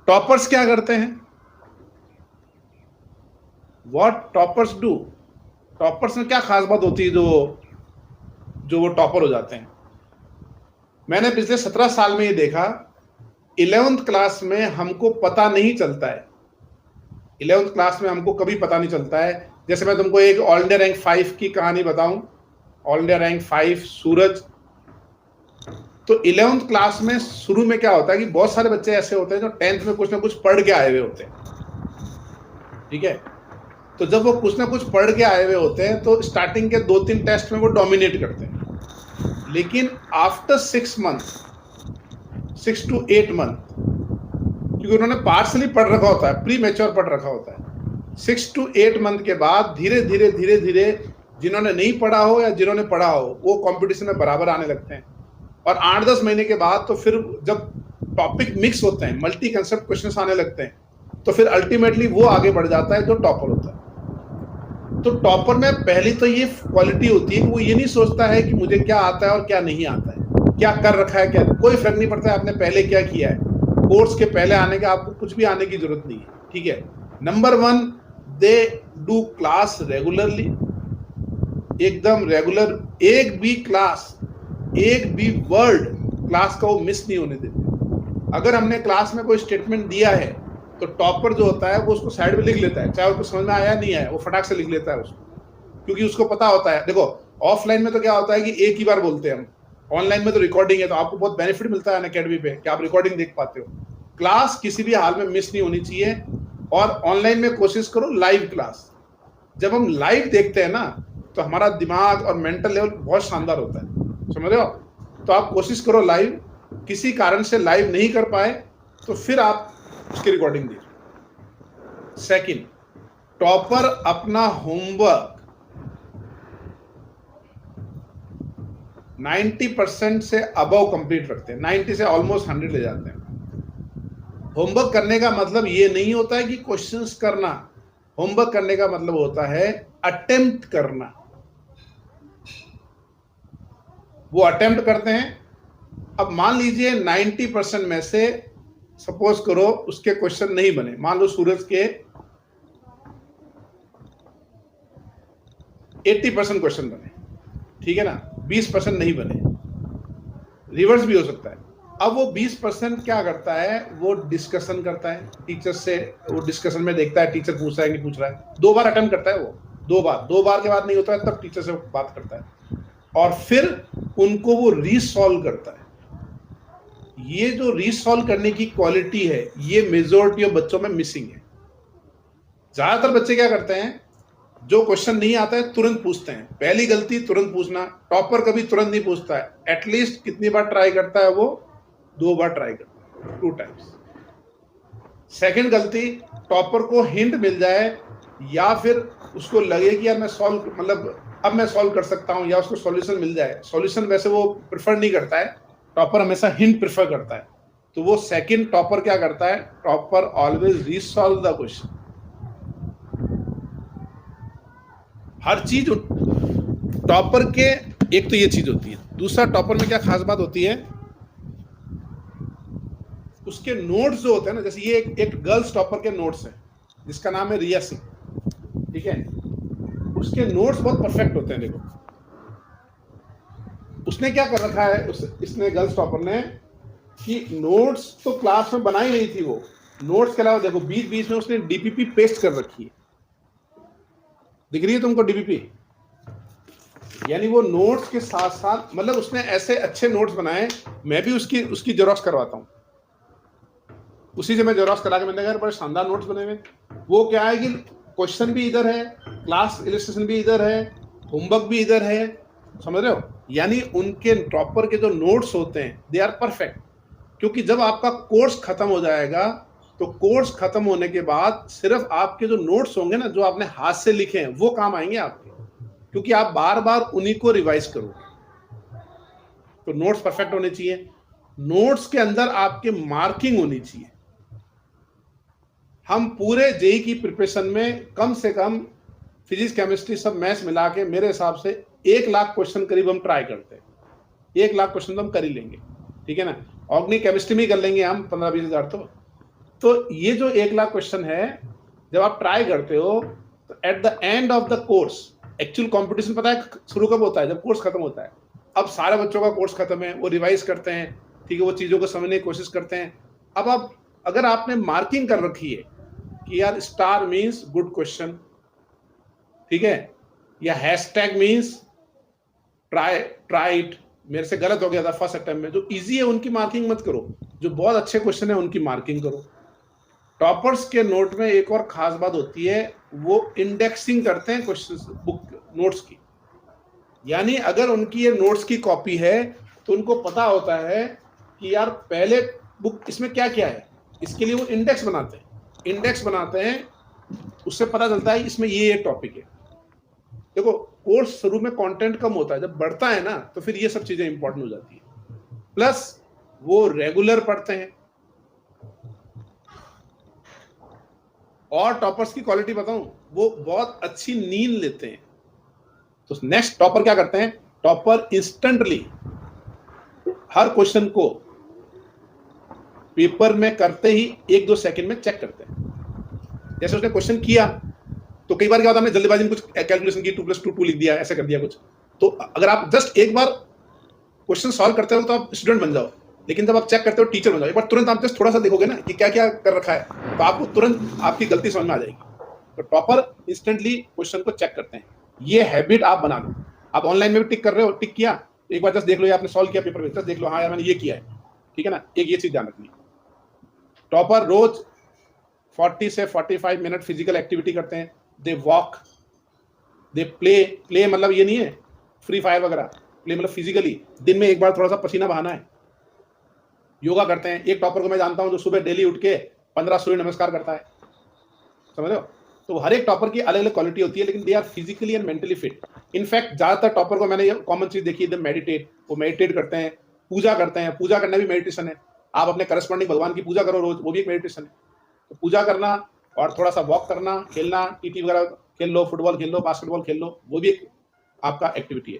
Toppers क्या करते हैं? What toppers do? टॉपर्स में क्या खास बात होती है जो वो टॉपर हो जाते हैं? मैंने पिछले 17 साल में ये देखा, 11th क्लास में हमको पता नहीं चलता है, 11th क्लास में हमको कभी पता नहीं चलता है। जैसे मैं तुमको एक ऑल इंडिया रैंक 5 की कहानी बताऊं, ऑल इंडिया रैंक 5 सूरज। तो 11th क्लास में शुरू में क्या होता है कि बहुत सारे बच्चे ऐसे होते हैं जो 10th में कुछ ना कुछ पढ़ के आए हुए होते हैं, ठीक है। तो जब वो कुछ ना कुछ पढ़ के आए हुए होते हैं तो स्टार्टिंग के 2-3 टेस्ट में वो डोमिनेट करते हैं, लेकिन आफ्टर 6 मंथ, 6 to 8 मंथ, क्योंकि उन्होंने पार्शली पढ़ रखा होता है, प्री मैच्योर पढ़ रखा होता है, 6 to 8 मंथ के बाद धीरे धीरे जिन्होंने नहीं पढ़ा हो या जिन्होंने पढ़ा हो वो कंपटीशन में बराबर आने लगते हैं। और 8-10 महीने के बाद तो फिर जब टॉपिक मिक्स होते हैं, मल्टी कंसेप्ट क्वेश्चंस आने लगते हैं, तो फिर अल्टीमेटली वो आगे बढ़ जाता है जो टॉपर होता है। तो टॉपर में पहली तो ये क्वालिटी होती है कि वो ये नहीं सोचता है कि मुझे क्या आता है और क्या नहीं आता है, क्या कर रखा है, क्या कोई फर्क नहीं पड़ता है आपने पहले क्या किया है। कोर्स के पहले आने के आपको कुछ भी आने की जरूरत नहीं है, ठीक है। Number 1, they do class regularly, एकदम रेगुलर, एक भी क्लास, एक भी वर्ड क्लास का वो मिस नहीं होने देते। अगर हमने क्लास में कोई स्टेटमेंट दिया है तो टॉपर जो होता है वो उसको साइड में लिख लेता है, चाहे उसको समझ में आया नहीं आया, वो फटाक से लिख लेता है उसको, क्योंकि उसको पता होता है। देखो ऑफलाइन में तो क्या होता है कि एक ही बार बोलते हैं हम, ऑनलाइन में तो रिकॉर्डिंग है, तो आपको बहुत बेनिफिट मिलता है अकेडमी पे कि आप रिकॉर्डिंग देख पाते हो। क्लास किसी भी हाल में मिस नहीं होनी चाहिए, और ऑनलाइन में कोशिश करो लाइव क्लास। जब हम लाइव देखते हैं ना तो हमारा दिमाग और मेंटल लेवल बहुत शानदार होता है, समझ रहे हो। तो आप कोशिश करो लाइव, किसी कारण से लाइव नहीं कर पाए तो फिर आप उसकी रिकॉर्डिंग दीजिए। सेकंड, टॉपर अपना होमवर्क 90% से अबव कंप्लीट रखते हैं, 90 से ऑलमोस्ट 100 ले जाते हैं। होमवर्क करने का मतलब ये नहीं होता है कि क्वेश्चंस करना, होमवर्क करने का मतलब होता है अटेम्प्ट करना। वो अटेम्प्ट करते हैं। अब मान लीजिए 90% में से सपोज करो उसके क्वेश्चन नहीं बने, मान लो सूरज के 80% क्वेश्चन बने, ठीक है ना, 20% नहीं बने, रिवर्स भी हो सकता है। अब वो 20% क्या करता है, वो डिस्कशन करता है टीचर से, वो डिस्कशन में देखता है टीचर पूछ रहा है कि नहीं पूछ रहा है, 2 बार अटेम्प्ट करता है वो, 2 बार के बाद नहीं होता है तब टीचर से बात करता है, और फिर उनको वो रीसॉल्व करता है। ये जो रीसॉल्व करने की क्वालिटी है ये मेजॉरिटी ऑफ बच्चों में मिसिंग है। ज्यादातर बच्चे क्या करते हैं, जो क्वेश्चन नहीं आता है तुरंत पूछते हैं, पहली गलती तुरंत पूछना। टॉपर कभी तुरंत नहीं पूछता है, एटलीस्ट कितनी बार ट्राई करता है वो, 2 बार ट्राई करता है, 2 टाइम्स। सेकंड गलती, टॉपर को हिंट मिल जाए या फिर उसको लगे कि यार मैं सॉल्व, मतलब अब मैं सॉल्व कर सकता हूं, या उसको सॉल्यूशन मिल जाए। सॉल्यूशन वैसे वो प्रेफर नहीं करता है, टॉपर हमेशा हिंट प्रेफर करता है। तो वो सेकंड टॉपर क्या करता है, टॉपर ऑलवेज रीसॉल्व द क्वेश्चन। हर चीज टॉपर के, एक तो ये चीज होती है। दूसरा, टॉपर में क्या खास बात होती है, उसके नोट्स जो होते हैं ना, जैसे ये एक गर्ल्स टॉपर के नोट्स हैं जिसका नाम है रिया सिंह, ठीक है। उसके नोट्स बहुत परफेक्ट होते हैं। देखो उसने क्या कर रखा है, इसने गर्ल्स टॉपर ने, कि नोट्स तो क्लास में बनाई नहीं थी, वो नोट्स के अलावा देखो बीच बीच में उसने डीपीपी पेस्ट कर रखी है, दिख रही है तुमको डीपीपी, यानी वो नोट्स के साथ साथ, मतलब उसने ऐसे अच्छे नोट्स बनाए। मैं भी उसकी जेरोक्स करवाता हूँ, उसी से मैं जेरोक्स करा के मैंने कहा बड़े शानदार नोट्स बने हुए। वो क्या है कि क्वेश्चन भी इधर है, क्लास इलस्ट्रेशन भी इधर है, होमवर्क भी इधर है, समझ रहे हो। यानी उनके टॉपर के जो नोट्स होते हैं दे आर परफेक्ट, क्योंकि जब आपका कोर्स खत्म हो जाएगा तो कोर्स खत्म होने के बाद सिर्फ आपके जो नोट्स होंगे ना, जो आपने हाथ से लिखे हैं, वो काम आएंगे आपके, क्योंकि आप बार बार उन्हीं को रिवाइज करोगे। तो नोट्स परफेक्ट होने चाहिए। नोट्स के अंदर आपके मार्किंग होनी चाहिए। हम पूरे जेई की प्रिपरेशन में कम से कम फिजिक्स, केमिस्ट्री, सब मैथ्स मिला के मेरे हिसाब से 1 लाख क्वेश्चन करीब हम ट्राई करते हैं। 1 लाख क्वेश्चन तो हम कर ही लेंगे, ठीक है ना। ऑर्गेनिक केमिस्ट्री में कर लेंगे हम 15-20 हज़ार तो, तो ये जो 1 लाख क्वेश्चन है, जब आप ट्राई करते हो तो at the end of the course, actual competition पता है शुरू कब होता है? जब कोर्स खत्म होता है। अब सारे बच्चों का कोर्स खत्म है, वो रिवाइज करते हैं, ठीक है, वो चीजों को समझने की कोशिश करते हैं। अब आप अगर आपने मार्किंग कर रखी है कि यार स्टार मीन्स गुड क्वेश्चन, ठीक है, या हैशटैग मीन्स ट्राई इट, मेरे से गलत हो गया था फर्स्ट अटेम्प्ट में, जो इजी है उनकी मार्किंग मत करो, जो बहुत अच्छे क्वेश्चन है उनकी मार्किंग करो। टॉपर्स के नोट में एक और खास बात होती है, वो इंडेक्सिंग करते हैं क्वेश्चन बुक नोट्स की। यानी अगर उनकी ये नोट्स की कॉपी है तो उनको पता होता है कि यार पहले बुक इसमें क्या क्या है, इसके लिए वो इंडेक्स बनाते हैं, उससे पता चलता है इसमें ये टॉपिक है। देखो कोर्स शुरू में कंटेंट कम होता है, जब बढ़ता है ना तो फिर ये सब चीजें इंपॉर्टेंट हो जाती है। प्लस वो रेगुलर पढ़ते हैं। और टॉपर्स की क्वालिटी बताऊं, वो बहुत अच्छी नींद लेते हैं। तो नेक्स्ट टॉपर क्या करते हैं? टॉपर इंस्टेंटली हर क्वेश्चन को पेपर में करते ही 1-2 सेकंड में चेक करते हैं। जैसे उसने क्वेश्चन किया तो कई बार क्या होता है, हमने जल्दीबाजी में कुछ कैलकुलेशन की, 2+2 लिख दिया, ऐसे कर दिया कुछ। तो अगर आप जस्ट एक बार क्वेश्चन सॉल्व करते हो तो आप स्टूडेंट बन जाओ, लेकिन जब आप चेक करते हो टीचर बन जाओ। एक बार तुरंत आप जस्ट थोड़ा सा देखोगे ना कि क्या क्या कर रखा है, तो आपको तुरंत आपकी गलती समझ में आ जाएगी। तो टॉपर इंस्टेंटली क्वेश्चन को चेक करते हैं। ये हैबिट आप बना लो। आप ऑनलाइन में भी टिक कर रहे हो, टिक किया, एक बार जस्ट देख लो, ये आपने सॉल्व किया पेपर में, जस्ट देख लो, हाँ यार मैंने ये किया है, ठीक है ना। एक ये चीज ध्यान रखनी। टॉपर रोज 40 से 45 मिनट फिजिकल एक्टिविटी करते हैं। दे वॉक, दे प्ले मतलब ये नहीं है फ्री फायर वगैरह, प्ले मतलब फिजिकली दिन में एक बार थोड़ा सा पसीना बहाना है। योगा करते हैं। एक टॉपर को मैं जानता हूं जो सुबह डेली उठ के 15 सूर्य नमस्कार करता है, समझ रहे हो। तो हर एक टॉपर की अलग अलग क्वालिटी होती है, लेकिन they are physically and mentally fit. In fact ज्यादातर टॉपर को मैंने ये कॉमन चीज देखी है, मेडिटेट, वो मेडिटेट करते हैं, पूजा करते हैं। पूजा करना भी मेडिटेशन है। आप अपने करस्पॉन्डिंग भगवान की पूजा करो रोज, वो भी एक मेडिटेशन है। तो पूजा करना और थोड़ा सा वॉक करना, खेलना, टीटी वगैरह खेल लो, फुटबॉल खेल लो, बास्केटबॉल खेल लो, वो भी एक आपका एक्टिविटी है।